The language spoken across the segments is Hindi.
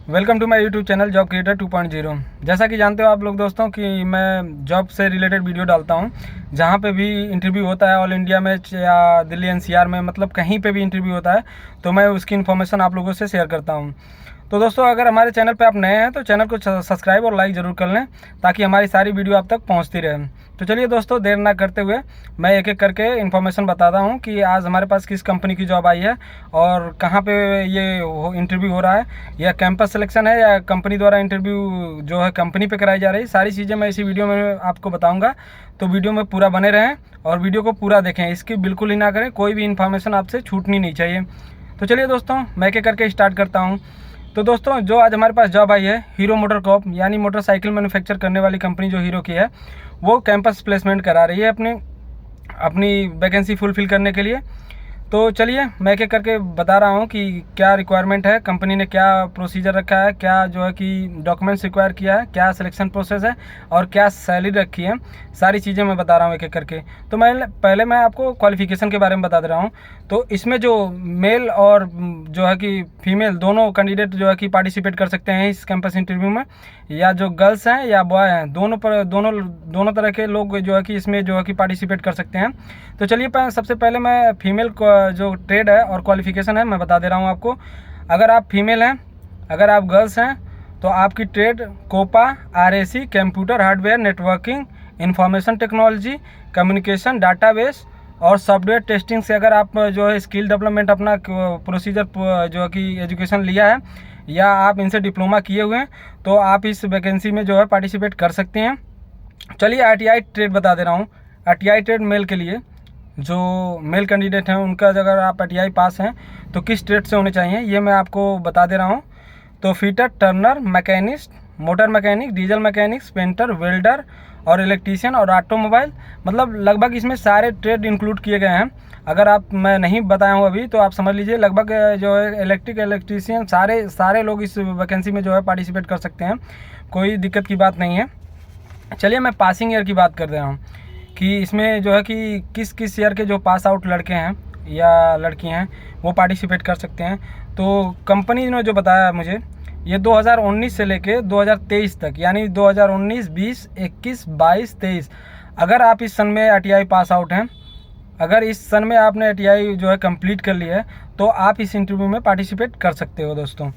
Welcome to my YouTube channel job creator 2.0। जैसा कि जानते हो आप लोग दोस्तों कि मैं जॉब से रिलेटेड वीडियो डालता हूं। जहां पे भी इंटरव्यू होता है ऑल इंडिया में या दिल्ली एनसीआर में, मतलब कहीं पे भी इंटरव्यू होता है तो मैं उसकी इन्फॉर्मेशन आप लोगों से शेयर करता हूं। तो दोस्तों अगर हमारे चैनल पे आप नए हैं तो चैनल को सब्सक्राइब और लाइक ज़रूर कर लें ताकि हमारी सारी वीडियो आप तक पहुंचती रहे। तो चलिए दोस्तों, देर ना करते हुए मैं एक एक करके इन्फॉर्मेशन बताता हूं कि आज हमारे पास किस कंपनी की जॉब आई है और कहां पे ये इंटरव्यू हो रहा है, या कैंपस सिलेक्शन है या कंपनी द्वारा इंटरव्यू जो है कंपनी पे कराई जा रही है। सारी चीज़ें मैं इसी वीडियो में आपको बताऊँगा, तो वीडियो में पूरा बने रहें और वीडियो को पूरा देखें, इसकी बिल्कुल ही ना करें, कोई भी इन्फॉर्मेशन आपसे छूटनी नहीं चाहिए। तो चलिए दोस्तों, मैं एक एक करके स्टार्ट करता हूँ। तो दोस्तों जो आज हमारे पास जॉब आई है, हीरो मोटर कॉर्प यानी मोटरसाइकिल मैन्युफैक्चर करने वाली कंपनी जो हीरो की है, वो कैंपस प्लेसमेंट करा रही है अपनी वैकेंसी फुलफिल करने के लिए। तो चलिए मैं एक एक करके बता रहा हूँ कि क्या रिक्वायरमेंट है, कंपनी ने क्या प्रोसीजर रखा है, क्या जो है कि डॉक्यूमेंट्स रिक्वायर किया है, क्या सिलेक्शन प्रोसेस है और क्या सैलरी रखी है। सारी चीज़ें मैं बता रहा हूँ एक एक करके। तो मैं आपको क्वालिफ़िकेशन के बारे में बता दे रहा हूँ। तो इसमें जो मेल और जो है कि फीमेल दोनों कैंडिडेट जो है कि पार्टिसिपेट कर सकते हैं इस कैंपस इंटरव्यू में, या जो गर्ल्स हैं या बॉय हैं, दोनों तरह के लोग जो है कि इसमें जो है कि पार्टिसिपेट कर सकते हैं। तो चलिए सबसे पहले मैं फीमेल जो ट्रेड है और क्वालिफ़िकेशन है मैं बता दे रहा हूँ आपको। अगर आप फीमेल हैं, अगर आप गर्ल्स हैं, तो आपकी trade COPA, RAC, computer hardware, networking, information technology, communication, database और सॉफ्टवेयर टेस्टिंग से अगर आप जो है स्किल डेवलपमेंट अपना प्रोसीजर जो है कि एजुकेशन लिया है या आप इनसे डिप्लोमा किए हुए हैं, तो आप इस वैकेंसी में जो है पार्टिसिपेट कर सकते हैं। चलिए आईटीआई ट्रेड बता दे रहा हूँ। आईटीआई ट्रेड मेल के लिए जो मेल कैंडिडेट हैं उनका अगर आप आईटीआई पास हैं तो किस ट्रेड से होने चाहिए ये मैं आपको बता दे रहा हूँ। तो fitter, Turner, machinist, motor mechanic, diesel mechanics, painter, welder और इलेक्ट्रीशियन और ऑटोमोबाइल, मतलब लगभग इसमें सारे ट्रेड इंक्लूड किए गए हैं। अगर आप मैं नहीं बताया हूँ अभी तो आप समझ लीजिए लगभग जो है इलेक्ट्रीशियन सारे लोग इस वैकेंसी में जो है पार्टिसिपेट कर सकते हैं, कोई दिक्कत की बात नहीं है। चलिए मैं पासिंग ईयर की बात कर रहा हूँ कि इसमें जो है कि किस किस ईयर के जो पास आउट लड़के हैं या लड़कियां हैं वो पार्टिसिपेट कर सकते हैं। तो कंपनी ने जो बताया मुझे, ये 2019 से लेके 2023 तक, यानी 2019, 20, 21, 22, 23, अगर आप इस सन में आईटीआई पास आउट हैं, अगर इस सन में आपने आईटीआई जो है कंप्लीट कर लिया है, तो आप इस इंटरव्यू में पार्टिसिपेट कर सकते हो दोस्तों।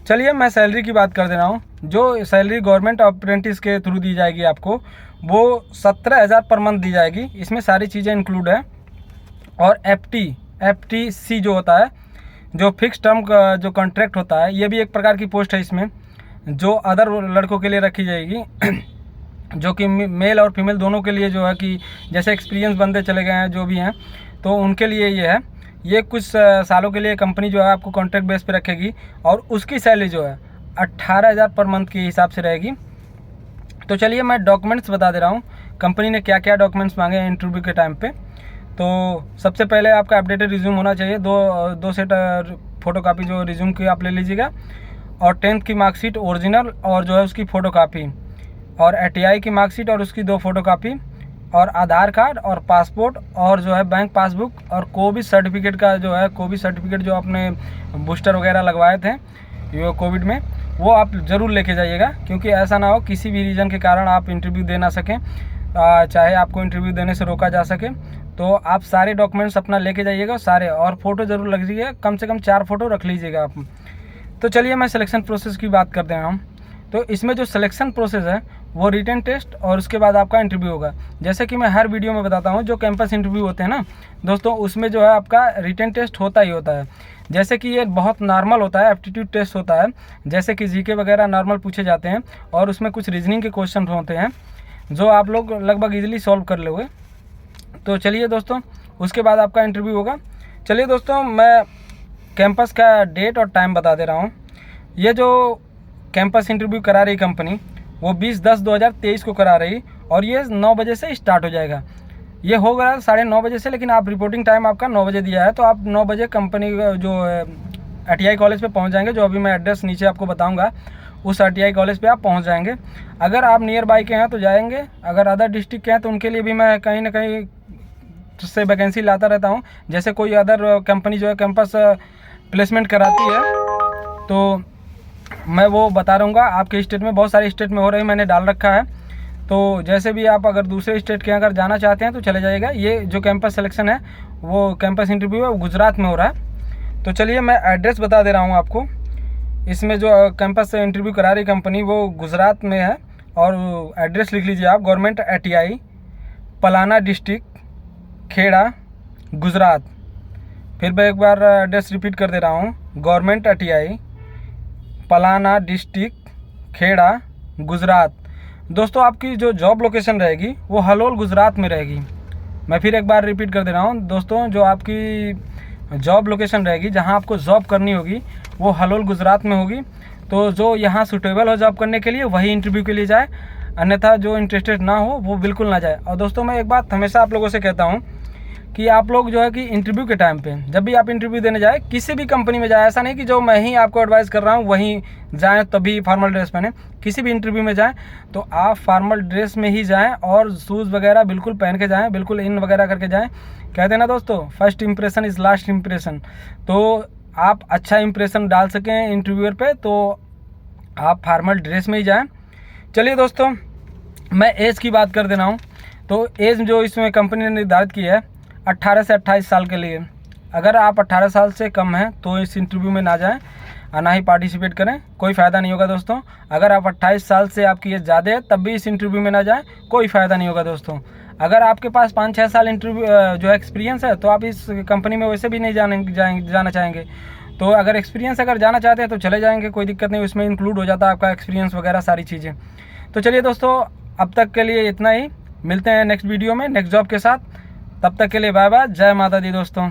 चलिए मैं सैलरी की बात कर दे रहा हूँ। जो सैलरी गवर्नमेंट अप्रेंटिस के थ्रू दी जाएगी आपको, वो 17,000 पर मंथ दी जाएगी। इसमें सारी चीज़ें इंक्लूड है। और एफटीसी जो होता है, जो फिक्स टर्म का जो कॉन्ट्रैक्ट होता है, ये भी एक प्रकार की पोस्ट है इसमें, जो अदर लड़कों के लिए रखी जाएगी जो कि मेल और फीमेल दोनों के लिए जो है कि जैसे एक्सपीरियंस बंदे चले गए हैं जो भी हैं, तो उनके लिए ये है। ये कुछ सालों के लिए कंपनी जो है आपको कॉन्ट्रैक्ट बेस पे रखेगी और उसकी सैलरी जो है 18,000 पर मंथ के हिसाब से रहेगी। तो चलिए मैं डॉक्यूमेंट्स बता दे रहा हूँ, कंपनी ने क्या क्या डॉक्यूमेंट्स मांगे हैं इंटरव्यू के टाइम पे। तो सबसे पहले आपका अपडेटेड रिज्यूम होना चाहिए, दो सेट फ़ोटोकॉपी जो रिज्यूम की आप ले लीजिएगा, और 10th की मार्कशीट ओरिजिनल और जो है उसकी फ़ोटोकॉपी, और आईटीआई की मार्कशीट और उसकी 2 फ़ोटोकॉपी, और आधार कार्ड और पासपोर्ट और जो है बैंक पासबुक, और कोविड सर्टिफिकेट का जो है कोविड सर्टिफिकेट जो आपने बूस्टर वगैरह लगवाए थे ये कोविड में, वो आप ज़रूर लेके जाइएगा, क्योंकि ऐसा ना हो किसी भी रीज़न के कारण आप इंटरव्यू दे ना सकें, चाहे आपको इंटरव्यू देने से रोका जा सके। तो आप सारे डॉक्यूमेंट्स अपना लेके जाइएगा सारे, और फ़ोटो ज़रूर लग जाइएगा, कम से कम 4 फ़ोटो रख लीजिएगा आप। तो चलिए मैं सिलेक्शन प्रोसेस की बात करते हैं हम। तो इसमें जो सिलेक्शन प्रोसेस है वो रिटन टेस्ट और उसके बाद आपका इंटरव्यू होगा। जैसे कि मैं हर वीडियो में बताता हूँ, जो कैंपस इंटरव्यू होते हैं ना दोस्तों, उसमें जो है आपका रिटन टेस्ट होता ही होता है। जैसे कि ये बहुत नॉर्मल होता है, एप्टीट्यूड टेस्ट होता है, जैसे कि जीके वगैरह नॉर्मल पूछे जाते हैं, और उसमें कुछ रीजनिंग के क्वेश्चन होते हैं जो आप लोग लगभग ईजिली सॉल्व कर लोगे। तो चलिए दोस्तों, उसके बाद आपका इंटरव्यू होगा। चलिए दोस्तों, मैं कैंपस का डेट और टाइम बता दे रहा हूँ। ये जो कैंपस इंटरव्यू करा रही कंपनी, वो 20/10/2023 को करा रही, और ये 9 बजे से स्टार्ट हो जाएगा। ये होगा 9:30 बजे से, लेकिन आप रिपोर्टिंग टाइम आपका 9 बजे दिया है, तो आप 9 बजे कंपनी जो आईटीआई कॉलेज पे पहुंच जाएंगे। जो अभी मैं एड्रेस नीचे आपको बताऊंगा, उस आईटीआई कॉलेज पे आप पहुंच जाएंगे। अगर आप नियर बाई के हैं तो जाएंगे, अगर अदर डिस्ट्रिक्ट के हैं तो उनके लिए भी मैं कहीं ना कहीं से वैकेंसी लाता रहता हूँ। जैसे कोई अदर कंपनी जो है कैंपस प्लेसमेंट कराती है, तो मैं वो बता रहूँगा। आपके स्टेट में बहुत सारे स्टेट में हो रही है, मैंने डाल रखा है। तो जैसे भी आप अगर दूसरे स्टेट के अगर जाना चाहते हैं तो चले जाइएगा। ये जो कैंपस सिलेक्शन है, वो कैंपस इंटरव्यू है, वो गुजरात में हो रहा है। तो चलिए मैं एड्रेस बता दे रहा हूँ आपको। इसमें जो कैंपस से इंटरव्यू करा रही कंपनी वो गुजरात में है, और एड्रेस लिख लीजिए आप, गवर्नमेंट ITI, पलाना डिस्ट्रिक्ट, खेड़ा, गुजरात। फिर मैं एक बार एड्रेस रिपीट कर दे रहा हूँ, गवर्नमेंट ITI, पलाना डिस्ट्रिक्ट, खेड़ा, गुजरात। दोस्तों आपकी जो जॉब लोकेशन रहेगी वो हलोल गुजरात में रहेगी। मैं फिर एक बार रिपीट कर दे रहा हूँ दोस्तों, जो आपकी जॉब लोकेशन रहेगी जहाँ आपको जॉब करनी होगी वो हलोल गुजरात में होगी। तो जो यहाँ सूटेबल हो जॉब करने के लिए वही इंटरव्यू के लिए जाए, अन्यथा जो इंटरेस्टेड ना हो वो बिल्कुल ना जाए। और दोस्तों मैं एक बात हमेशा आप लोगों से कहता हूँ कि आप लोग जो है कि इंटरव्यू के टाइम पे जब भी आप इंटरव्यू देने जाए, किसी भी कंपनी में जाए, ऐसा नहीं कि जो मैं ही आपको एडवाइस कर रहा हूँ वहीं जाएं तभी फॉर्मल ड्रेस पहने। किसी भी इंटरव्यू में जाएं तो आप फॉर्मल ड्रेस में ही जाएं और शूज़ वगैरह बिल्कुल पहन के जाएं, बिल्कुल इन वगैरह करके जाएं। कहते हैं ना दोस्तों, first impression is last impression. तो आप अच्छा इंप्रेशन डाल सकें इंटरव्यूअर पे तो आप फॉर्मल ड्रेस में ही जाएँ। चलिए दोस्तों, मैं एज की बात कर दे रहा हूँ। तो एज जो इसमें कंपनी ने निर्धारित की है 18 से 28 साल के लिए। अगर आप 18 साल से कम हैं तो इस इंटरव्यू में ना जाएं और ना ही पार्टिसिपेट करें, कोई फ़ायदा नहीं होगा दोस्तों। अगर आप 28 साल से आपकी एज ज़्यादा है तब भी इस इंटरव्यू में ना जाएं, कोई फ़ायदा नहीं होगा दोस्तों। अगर आपके पास 5-6 साल इंटरव्यू जो एक्सपीरियंस है तो आप इस कंपनी में वैसे भी नहीं जाना चाहेंगे। तो अगर एक्सपीरियंस अगर जाना चाहते हैं तो चले जाएंगे, कोई दिक्कत नहीं, उसमें इंक्लूड हो जाता है आपका एक्सपीरियंस वगैरह सारी चीज़ें। तो चलिए दोस्तों, अब तक के लिए इतना ही। मिलते हैं नेक्स्ट वीडियो में नेक्स्ट जॉब के साथ। तब तक के लिए बाय बाय, जय माता दी दोस्तों।